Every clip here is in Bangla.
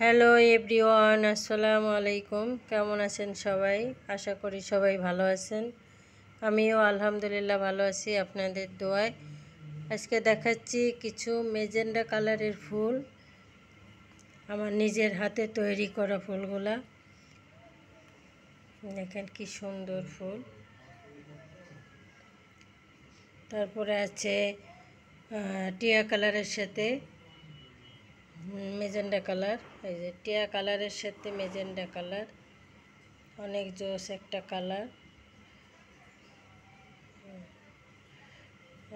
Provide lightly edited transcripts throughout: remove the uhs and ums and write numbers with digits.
হ্যালো এভরিওয়ান, আসসালামু আলাইকুম। কেমন আছেন সবাই? আশা করি সবাই ভালো আছেন। আমিও আলহামদুলিল্লাহ ভালো আছি আপনাদের দোয়ায়। আজকে দেখাচ্ছি কিছু মেজেন্ডা কালারের ফুল, আমার নিজের হাতে তৈরি করা ফুলগুলা। দেখেন কি সুন্দর ফুল। তারপরে আছে টিয়া কালারের সাথে মেজেন্ডা কালার। এই যে টিয়া কালারের সাথে মেজেন্ডা কালার, অনেক জোস একটা কালার,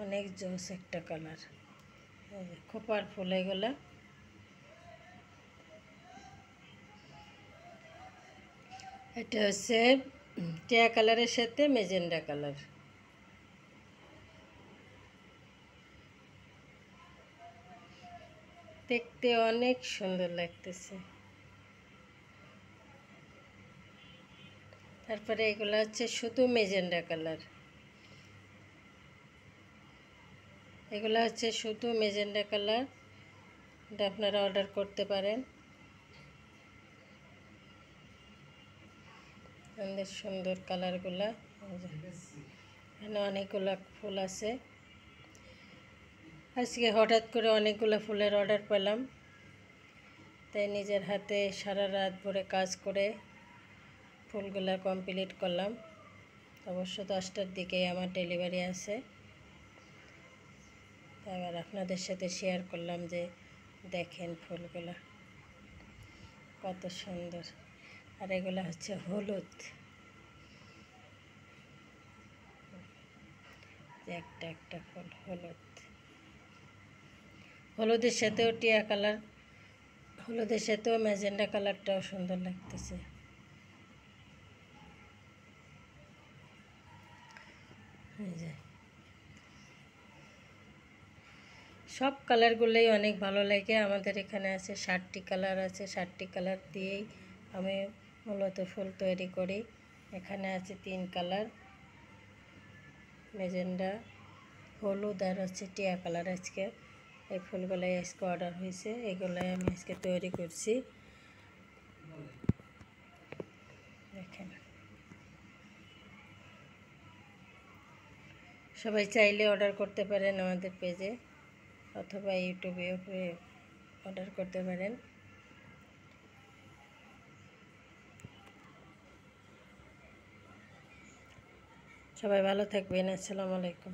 অনেক জোস একটা কালার। খোপার ফুল এগুলা। এটা হচ্ছে টিয়া কালারের সাথে মেজেন্ডা কালার। দেখতে অনেক সুন্দর লাগতেছে। তারপরে এগুলো হচ্ছে শুধু মেজেন্ডা কালার। এগুলো হচ্ছে শুধু মেজেন্ডা কালার, এটা আপনারা অর্ডার করতে পারেন। আমাদের সুন্দর কালারগুলা। এখানে অনেকগুলো ফুল আছে। আজকে হঠাৎ করে অনেকগুলো ফুলের অর্ডার পেলাম, তাই নিজের হাতে সারা রাত ভরে কাজ করে ফুলগুলা কমপ্লিট করলাম। অবশ্য 10টার দিকে আমার ডেলিভারি আছে। এবার আপনাদের সাথে শেয়ার করলাম যে দেখেন ফুলগুলা কত সুন্দর। আর এগুলো হচ্ছে হলুদ, একটা একটা ফুল হলুদ। হলুদের সাথেও টিয়া কালার, হলুদের সাথেও ম্যাজেন্ডা কালারটাও সুন্দর লাগতেছে। সব কালারগুলোই অনেক ভালো লাগে। আমাদের এখানে আছে 60টি কালার আছে। 60টি কালার দিয়েই আমি মূলত ফুল তৈরি করি। এখানে আছে 3 কালার, মেজেন্ডা, হলুদ আর হচ্ছে টিয়া কালার। আজকে এই ফুলগুলাই আজকে অর্ডার হয়েছে, এগুলাই আমি আজকে তৈরি করছি। দেখেন, সবাই চাইলে অর্ডার করতে পারেন আমাদের পেজে অথবা ইউটিউবে অর্ডার করতে পারেন। সবাই ভালো থাকবেন। আসসালামু আলাইকুম।